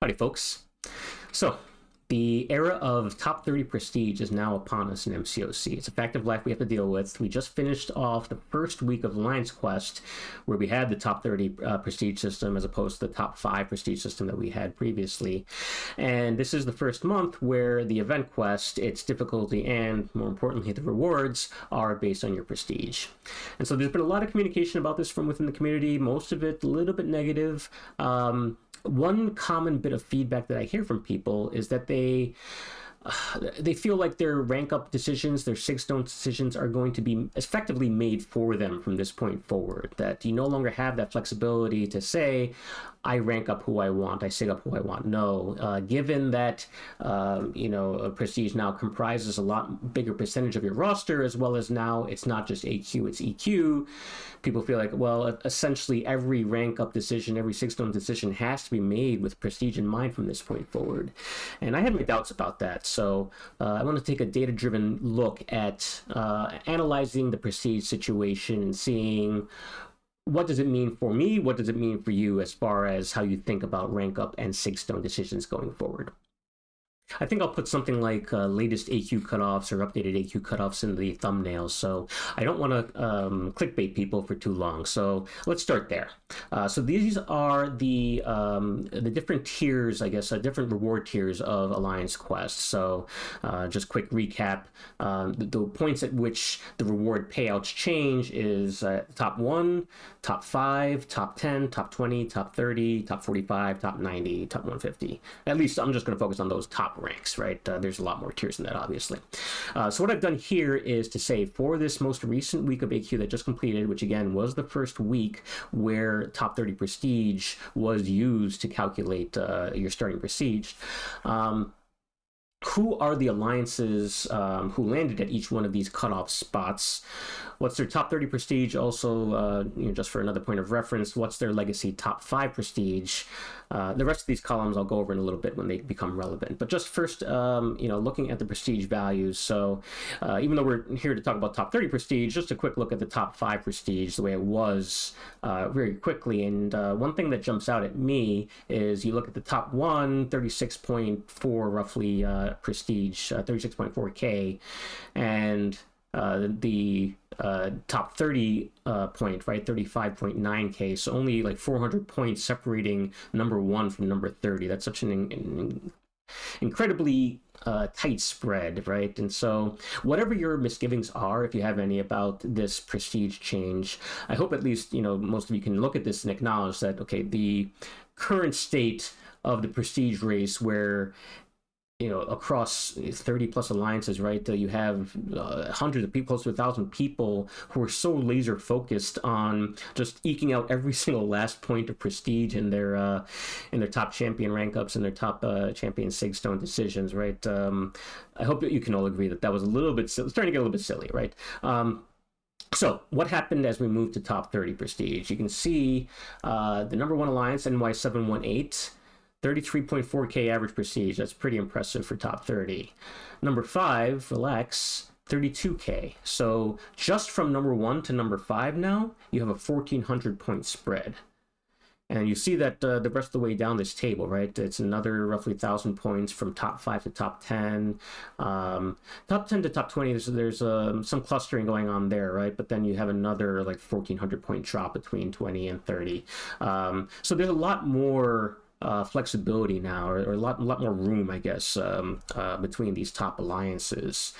Howdy, folks. So, the era of top 30 prestige is now upon us in MCOC. It's a fact of life we have to deal with. We just finished off the first week of Alliance Quest, where we had the top 30 prestige system as opposed to the top 5 prestige system that we had previously. And this is the first month where the event quest, its difficulty, and more importantly, the rewards are based on your prestige. And so there's been a lot of communication about this from within the community, most of it a little bit negative. One common bit of feedback that I hear from people is that they feel like their rank up decisions, their sigstone decisions are going to be effectively made for them from this point forward. That you no longer have that flexibility to say, I rank up who I want, I sig up who I want. No, given that, Prestige now comprises a lot bigger percentage of your roster, as well as now it's not just AQ, it's EQ. People feel like, well, essentially every rank up decision, every sigstone decision has to be made with Prestige in mind from this point forward. And I have my doubts about that. So I want to take a data-driven look at analyzing the Prestige situation and seeing what does it mean for me, what does it mean for you as far as how you think about rank up and sigstone decisions going forward. I think I'll put something like latest AQ cutoffs or updated AQ cutoffs in the thumbnails, so I don't want to clickbait people for too long. So let's start there. So these are the different tiers, I guess, different reward tiers of Alliance Quest. So just quick recap: the points at which the reward payouts change is top 1, top 5, top 10, top 20, top 30, top 45, top 90, top 150. At least I'm just going to focus on those top ranks, right? There's a lot more tiers than that, obviously. So what I've done here is to say for this most recent week of AQ that just completed, which again was the first week where top 30 prestige was used to calculate your starting prestige, who are the alliances who landed at each one of these cutoff spots? What's their top 30 prestige? Also, just for another point of reference, what's their legacy top 5 prestige? The rest of these columns I'll go over in a little bit when they become relevant. But just first, looking at the prestige values. So even though we're here to talk about top 30 prestige, just a quick look at the top 5 prestige, the way it was very quickly. And one thing that jumps out at me is you look at the top 1, 36.4 roughly prestige, 36.4K, and the top 30 point, right, 35.9K. So only like 400 points separating number 1 from number 30. That's such an incredibly tight spread, right? And so whatever your misgivings are, if you have any about this prestige change, I hope at least, most of you can look at this and acknowledge that, okay, the current state of the prestige race where across 30 plus alliances, right? You have hundreds of people, close to 1,000 people who are so laser focused on just eking out every single last point of prestige in their top champion rank ups and their top champion sigstone decisions, right? I hope that you can all agree that that was a little bit silly. It's starting to get a little bit silly, right? So what happened as we moved to top 30 prestige? You can see the number 1 alliance, NY718. 33.4K average prestige. That's pretty impressive for top 30. Number 5, Relax, 32K. So just from number 1 to number 5 now, you have a 1,400 point spread. And you see that the rest of the way down this table, right? It's another roughly 1,000 points from top 5 to top 10. Top 10 to top 20, there's some clustering going on there, right? But then you have another like 1,400 point drop between 20 and 30. So there's a lot more flexibility now, or a lot more room, I guess, between these top alliances.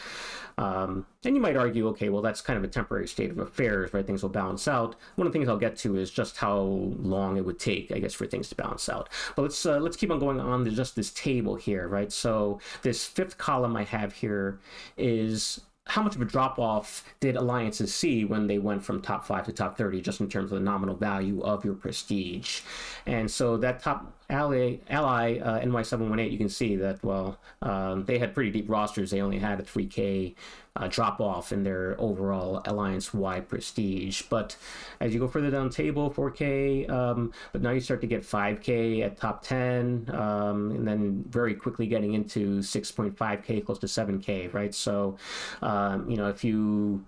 And you might argue, okay, well, that's kind of a temporary state of affairs, right? Things will balance out. One of the things I'll get to is just how long it would take, I guess, for things to balance out. But let's keep on going on to just this table here, right? So this 5th column I have here is how much of a drop-off did alliances see when they went from top 5 to top 30, just in terms of the nominal value of your prestige? And so that top ally NY718, you can see that, well, they had pretty deep rosters. They only had a 3K drop off in their overall alliance-wide prestige. But as you go further down the table, 4K, but now you start to get 5K at top 10, and then very quickly getting into 6.5K, close to 7K, right? So, if you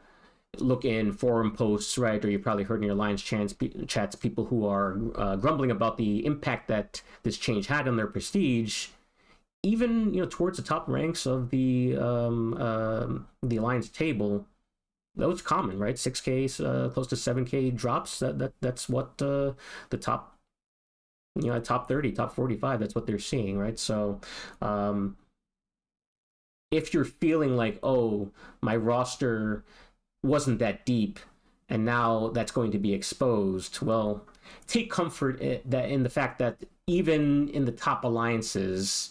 look in forum posts, right, or you probably heard in your Alliance chats people who are grumbling about the impact that this change had on their prestige, even towards the top ranks of the Alliance table. That was common, right? 6K, close to 7K drops. That's what the top, top 30, top 45. That's what they're seeing, right? So, if you're feeling like, oh, my roster wasn't that deep, and now that's going to be exposed, well, take comfort in the fact that even in the top alliances,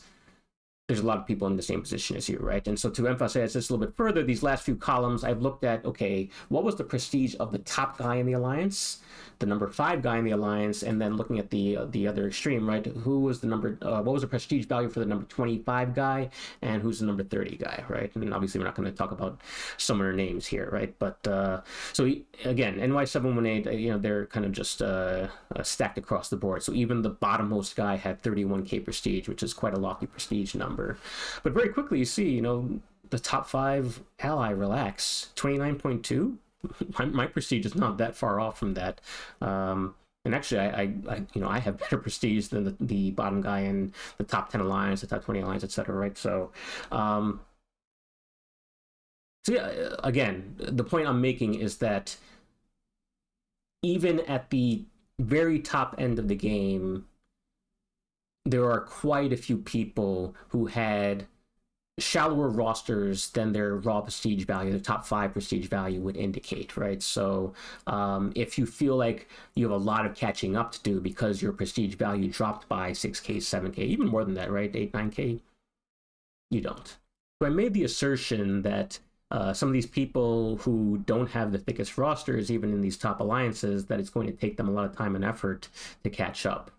there's a lot of people in the same position as you, right? And so to emphasize this a little bit further, these last few columns, I've looked at, okay, what was the prestige of the top guy in the alliance, the number 5 guy in the alliance, and then looking at the other extreme, right? Who was the what was the prestige value for the number 25 guy, and who's the number 30 guy, right? And obviously we're not going to talk about summoner names here, right? But so again, NY718, they're kind of just stacked across the board. So even the bottommost guy had 31K prestige, which is quite a lofty prestige number. But very quickly you see, the top 5 ally relax, 29.2. My prestige is not that far off from that. And actually, I have better prestige than the bottom guy in the top 10 alliance, the top 20 alliance, etc. Right? So, so yeah. Again, the point I'm making is that even at the very top end of the game, there are quite a few people who had shallower rosters than their raw prestige value, the top 5 prestige value would indicate, right? So if you feel like you have a lot of catching up to do because your prestige value dropped by 6K, 7K, even more than that, right? 8, 9K, you don't. So I made the assertion that some of these people who don't have the thickest rosters, even in these top alliances, that it's going to take them a lot of time and effort to catch up.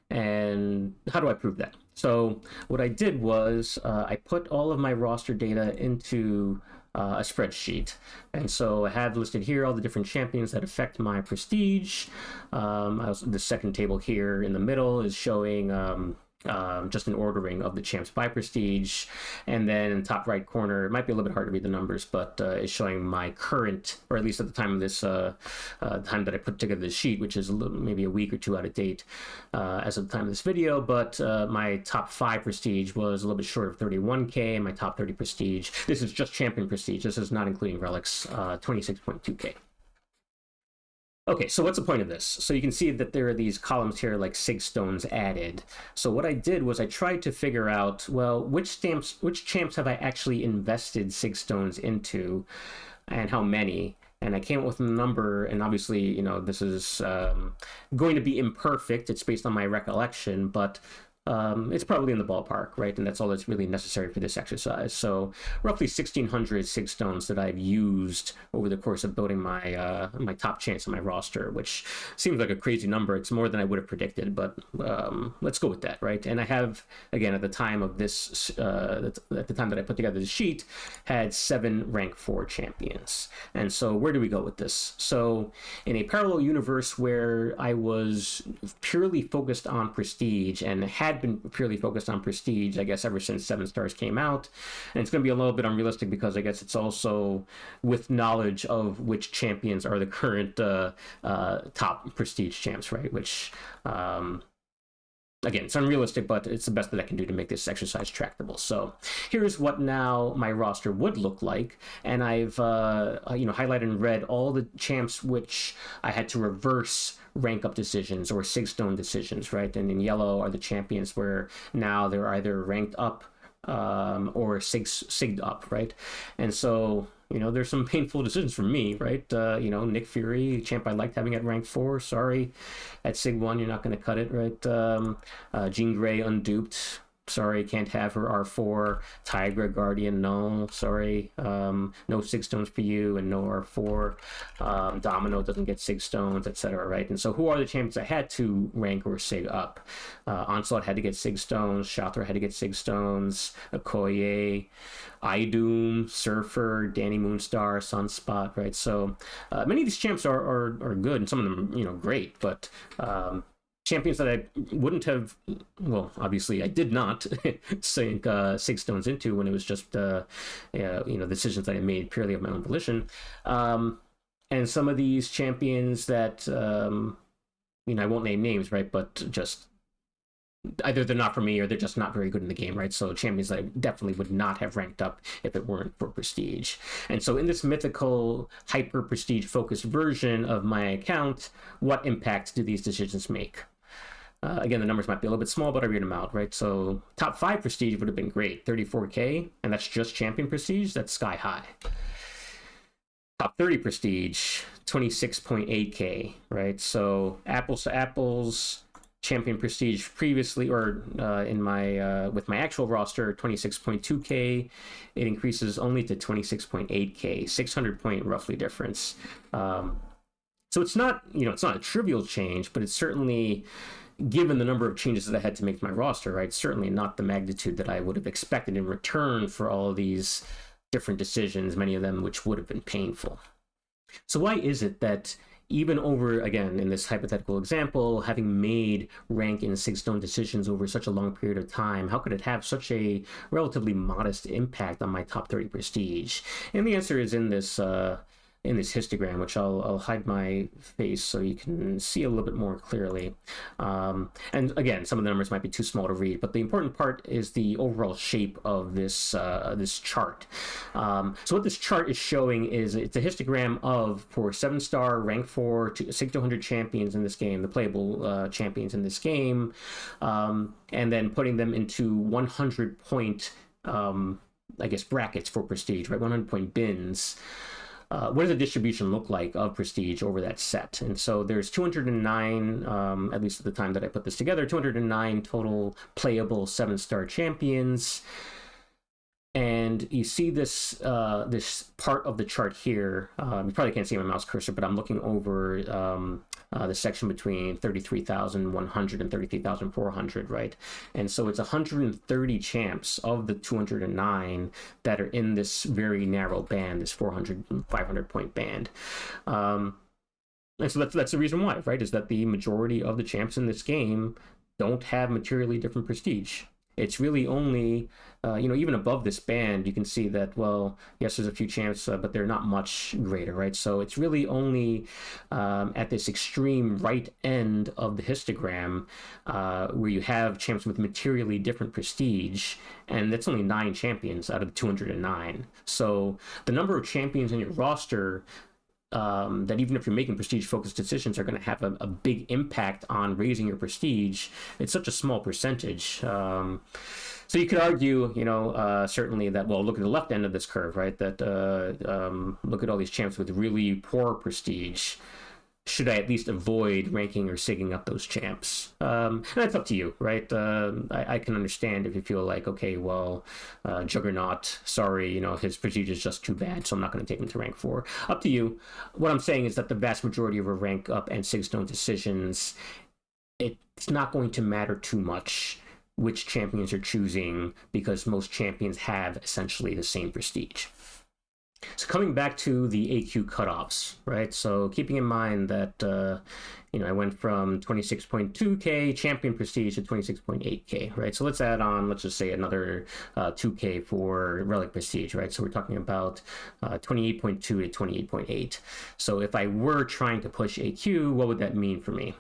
And how do I prove that? So what I did was I put all of my roster data into a spreadsheet. And so I have listed here all the different champions that affect my prestige. The second table here in the middle is showing just an ordering of the champs by prestige, and then in the top right corner, it might be a little bit hard to read the numbers, but it's showing my current, or at least at the time of this time that I put together the sheet, which is maybe a week or 2 out of date as of the time of this video. But my top 5 prestige was a little bit short of 31K, and my top 30 prestige, this is just champion prestige, this is not including relics, 26.2K. Okay, so what's the point of this? So you can see that there are these columns here like sig stones added. So what I did was I tried to figure out, well, which champs have I actually invested sig stones into, and how many? And I came up with a number, and obviously, this is going to be imperfect. It's based on my recollection, but it's probably in the ballpark, right? And that's all that's really necessary for this exercise. So roughly 1,600 sig stones that I've used over the course of building my my top chance on my roster, which seems like a crazy number. It's more than I would have predicted, but let's go with that, right? And I have, again, at the time of this, at the time that I put together the sheet, had 7 rank 4 champions. And so where do we go with this? So in a parallel universe where I was purely focused on prestige and had been purely focused on prestige, I guess, ever since 7 stars came out. And it's going to be a little bit unrealistic because I guess it's also with knowledge of which champions are the current top prestige champs, right? Which, again, it's unrealistic, but it's the best that I can do to make this exercise tractable. So here's what now my roster would look like. And I've, highlighted in red all the champs which I had to reverse rank up decisions or sig stone decisions, right? And in yellow are the champions where now they're either ranked up or sigged up, right? And so, there's some painful decisions for me, right? Nick Fury, champ I liked having at rank 4, sorry. At sig 1, you're not going to cut it, right? Jean Grey, unduped. Sorry, can't have her R4. Tigra, Guardian, no. Sorry, no sig stones for you, and no R4. Domino doesn't get sig stones, etc. Right? And so, who are the champions I had to rank or sig up? Onslaught had to get sig stones. Shothra had to get sig stones. Okoye, Idum, Surfer, Danny Moonstar, Sunspot. Right? So, many of these champs are good, and some of them, great, but champions that I wouldn't have, well, obviously I did not sink 6 stones into when it was just decisions that I made purely of my own volition. And some of these champions that I won't name names, right, but just either they're not for me or they're just not very good in the game, right? So champions that I definitely would not have ranked up if it weren't for prestige. And so in this mythical hyper prestige focused version of my account, what impact do these decisions make? Again, the numbers might be a little bit small, but I read them out, right? So top 5 prestige would have been great, 34k, and that's just champion prestige. That's sky high. Top 30 prestige, 26.8k, right? So apples to apples. Champion prestige previously, or in my with my actual roster, 26.2k. It increases only to 26.8k, 600 point roughly difference. So it's not it's not a trivial change, but it's certainly, given the number of changes that I had to make to my roster, right? Certainly not the magnitude that I would have expected in return for all of these different decisions, many of them which would have been painful. So why is it that even over, again, in this hypothetical example, having made rank and 6 stone decisions over such a long period of time, how could it have such a relatively modest impact on my top 30 prestige? And the answer is in this histogram, which I'll hide my face so you can see a little bit more clearly. And again, some of the numbers might be too small to read, but the important part is the overall shape of this this chart. So what this chart is showing is it's a histogram for 7-star rank 4 sig to 100 champions in this game, the playable champions in this game, and then putting them into 100 point brackets for prestige, right? 100 point bins. What does the distribution look like of prestige over that set? And so there's 209, at least at the time that I put this together, 209 total playable 7-star champions. And you see this this part of the chart here. You probably can't see my mouse cursor, but I'm looking over the section between 33,100 and 33,400, right? And so it's 130 champs of the 209 that are in this very narrow band, this 400, 500 point band. And so that's the reason why, right? Is that the majority of the champs in this game don't have materially different prestige. It's really only, even above this band, you can see that, well, yes, there's a few champs, but they're not much greater, right? So it's really only at this extreme right end of the histogram where you have champs with materially different prestige, and that's only 9 champions out of the 209. So the number of champions in your roster that even if you're making prestige-focused decisions are going to have a big impact on raising your prestige, it's such a small percentage. So you could argue, certainly that, well, look at the left end of this curve, right? That look at all these champs with really poor prestige. Should I at least avoid ranking or sigging up those champs? And that's up to you, right? I can understand if you feel like, okay, well, Juggernaut, sorry, his prestige is just too bad, so I'm not going to take him to rank 4. Up to you. What I'm saying is that the vast majority of our rank up and sig stone decisions, it's not going to matter too much which champions you're choosing, because most champions have essentially the same prestige. So coming back to the AQ cutoffs, right? So keeping in mind that, I went from 26.2k champion prestige to 26.8k, right? So let's add on, let's just say another 2k for relic prestige, right? So we're talking about 28.2 to 28.8. So if I were trying to push AQ, what would that mean for me?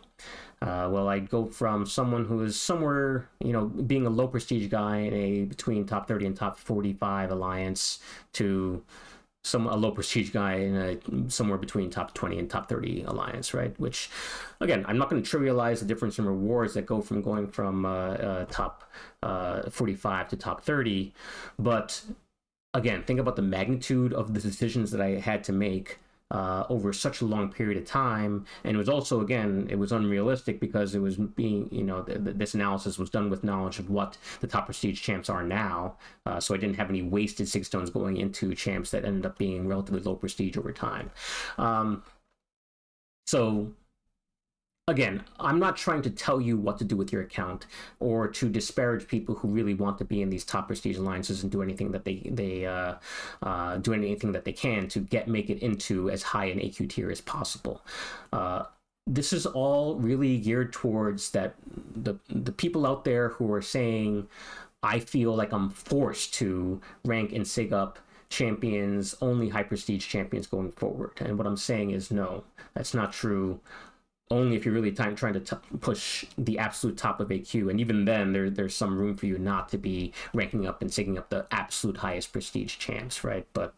Well, I'd go from someone who is somewhere, being a low prestige guy in between top 30 and top 45 alliance to a low prestige guy in somewhere between top 20 and top 30 alliance, right? Which, again, I'm not going to trivialize the difference in rewards that go from going from top 45 to top 30, but again, think about the magnitude of the decisions that I had to make over such a long period of time. And it was also, again, it was unrealistic because it was being, this analysis was done with knowledge of what the top prestige champs are now. So I didn't have any wasted sig stones going into champs that ended up being relatively low prestige over time. So again, I'm not trying to tell you what to do with your account or to disparage people who really want to be in these top prestige alliances and do anything that they do anything that they can to make it into as high an AQ tier as possible. this is all really geared towards that the people out there who are saying, I feel like I'm forced to rank and sig up champions, only high prestige champions going forward. And what I'm saying is, no, that's not true. Only if you're really trying to push the absolute top of AQ, and even then there's some room for you not to be ranking up and taking up the absolute highest prestige champs, right? But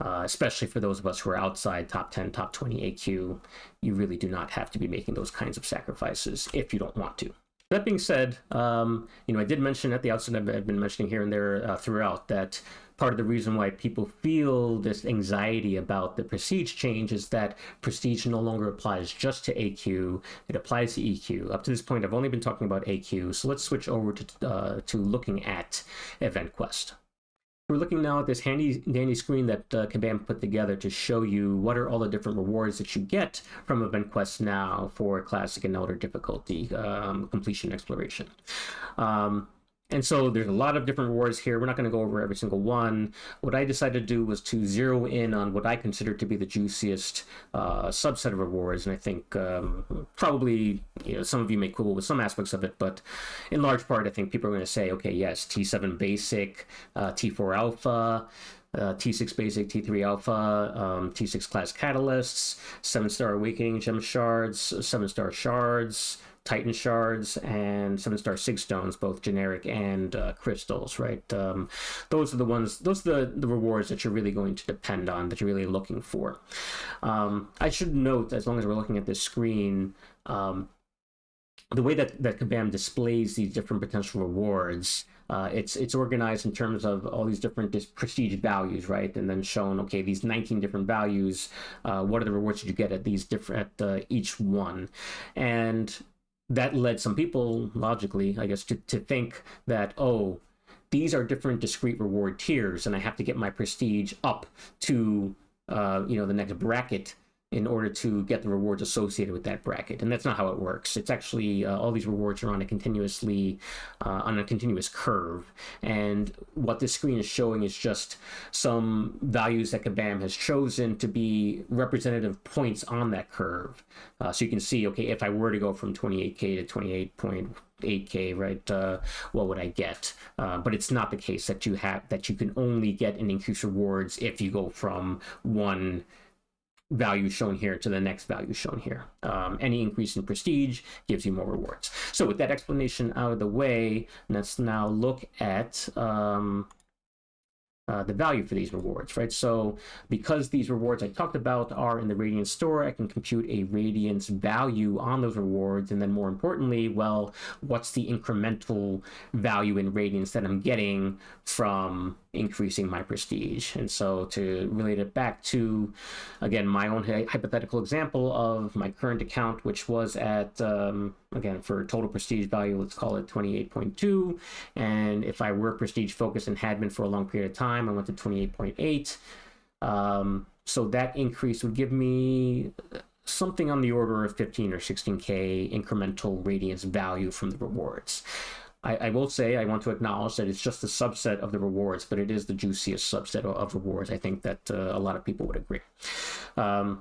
especially for those of us who are outside top 10, top 20 AQ, you really do not have to be making those kinds of sacrifices if you don't want to. That being said, I did mention at the outset, I've been mentioning here and there throughout, that part of the reason why people feel this anxiety about the prestige change is that prestige no longer applies just to AQ, it applies to EQ. Up to this point, I've only been talking about AQ, so let's switch over to looking at Event Quest. We're looking now at this handy dandy screen that Kabam put together to show you what are all the different rewards that you get from Event Quest now for Classic and Elder difficulty completion exploration. And so there's a lot of different rewards here. We're not going to go over every single one. What I decided to do was to zero in on what I consider to be the juiciest subset of rewards. And I think probably, some of you may quibble with some aspects of it, but in large part, I think people are going to say, okay, yes, T7 Basic, T4 Alpha, T6 Basic, T3 Alpha, T6 Class Catalysts, 7-star Awakening Gem Shards, 7-star Shards, Titan Shards, and 7-star Sig Stones, both generic and crystals, right? Those are the ones, those are the rewards that you're really going to depend on, that you're really looking for. I should note, as long as we're looking at this screen, the way that Kabam displays these different potential rewards, it's organized in terms of all these different prestige values, right? And then shown, okay, these 19 different values, what are the rewards that you get at these different, at each one? And that led some people, logically, I guess, to think that, oh, these are different discrete reward tiers, and I have to get my prestige up to, the next bracket in order to get the rewards associated with that bracket. And that's not how it works. It's actually, all these rewards are on a continuous curve. And what this screen is showing is just some values that Kabam has chosen to be representative points on that curve. So you can see, okay, if I were to go from 28K to 28.8K, right, what would I get? But it's not the case that you can only get an increased rewards if you go from one value shown here to the next value shown here. Any increase in prestige gives you more rewards. So with that explanation out of the way, let's now look at the value for these rewards, right? So because these rewards I talked about are in the Radiance store, I can compute a Radiance value on those rewards. And then more importantly, well, what's the incremental value in Radiance that I'm getting from increasing my prestige? And so to relate it back to, again, my own hypothetical example of my current account, which was at, again, for total prestige value, let's call it 28.2. And if I were prestige focused and had been for a long period of time, I went to 28.8. So that increase would give me something on the order of 15 or 16K incremental Radiance value from the rewards. I will say, I want to acknowledge that it's just a subset of the rewards, but it is the juiciest subset of rewards. I think that a lot of people would agree. So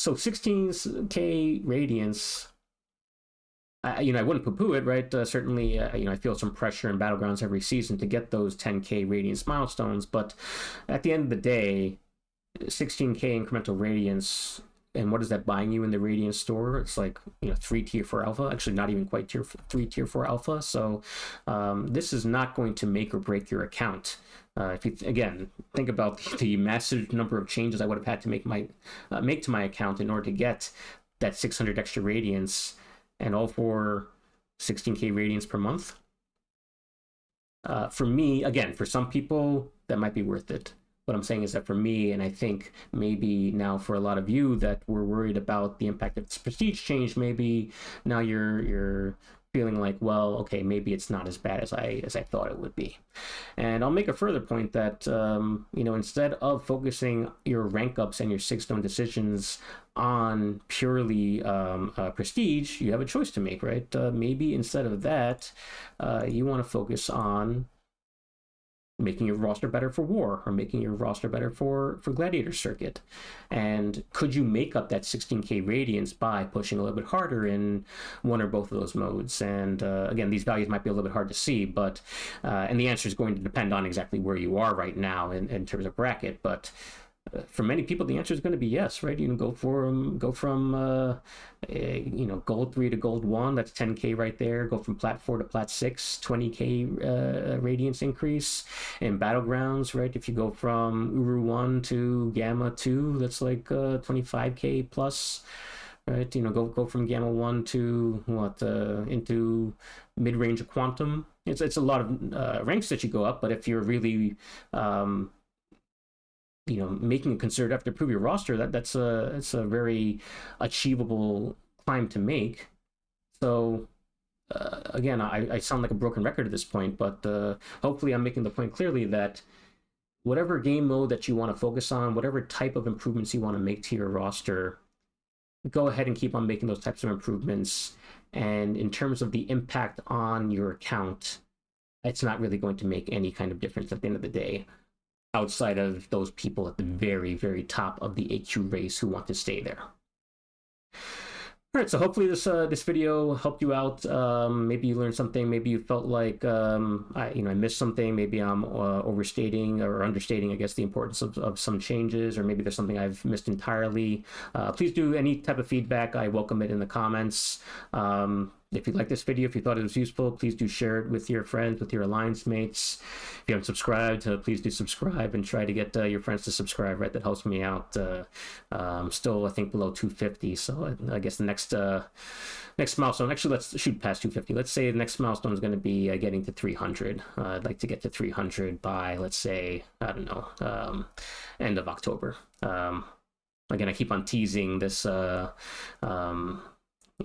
16K Radiance, I wouldn't poo-poo it, right? Certainly, I feel some pressure in Battlegrounds every season to get those 10K Radiance milestones, but at the end of the day, 16K incremental Radiance, and what is that buying you in the Radiance store? It's like, 3 tier 4 alpha, actually not even quite 3 tier 4 alpha. So this is not going to make or break your account. If you, again, think about the massive number of changes I would have had to make to my account in order to get that 600 extra Radiance, and all for 16K Radiance per month. For me, again, for some people, that might be worth it. What I'm saying is that for me, and I think maybe now for a lot of you that were worried about the impact of this prestige change, maybe now you're feeling like, well, okay, maybe it's not as bad as I thought it would be. And I'll make a further point that instead of focusing your rank ups and your Sig Stone decisions on purely prestige, you have a choice to make, right? Maybe instead of that, you want to focus on making your roster better for War, or making your roster better for Gladiator Circuit? And could you make up that 16k Radiance by pushing a little bit harder in one or both of those modes? And again, these values might be a little bit hard to see, but and the answer is going to depend on exactly where you are right now in terms of bracket. But for many people, the answer is going to be yes, right? You can go from gold 3 to gold 1, that's 10k right there. Go from plat 4 to plat 6, 20k Radiance increase. In Battlegrounds, right, if you go from Uru 1 to Gamma 2, that's like 25k plus, right? Go from Gamma 1 to what, into mid-range of Quantum. It's a lot of ranks that you go up, but if you're really making a concerted effort to improve your roster, that's a very achievable climb to make. So again, I sound like a broken record at this point, but hopefully I'm making the point clearly that whatever game mode that you want to focus on, whatever type of improvements you want to make to your roster, go ahead and keep on making those types of improvements. And in terms of the impact on your account, it's not really going to make any kind of difference at the end of the day, outside of those people at the very, very top of the AQ race who want to stay there. All right, so hopefully this video helped you out. Maybe you learned something. Maybe you felt like I missed something. Maybe I'm overstating or understating, I guess, the importance of some changes, or maybe there's something I've missed entirely. Please do any type of feedback. I welcome it in the comments. If you like this video, if you thought it was useful, please do share it with your friends, with your alliance mates. If you haven't subscribed, please do subscribe and try to get your friends to subscribe, right? That helps me out. Still, I think, below 250. So I guess the next milestone, actually, let's shoot past 250. Let's say the next milestone is going to be getting to 300. I'd like to get to 300 by, let's say, I don't know, end of October. Again, I keep on teasing this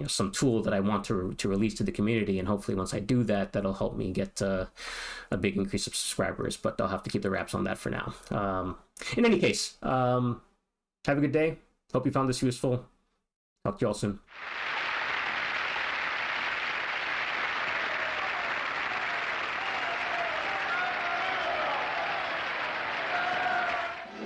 some tool that I want to release to the community, and hopefully once I do that, that'll help me get a big increase of subscribers, but I'll have to keep the wraps on that for now. In any case, have a good day. Hope you found this useful. Talk to you all soon.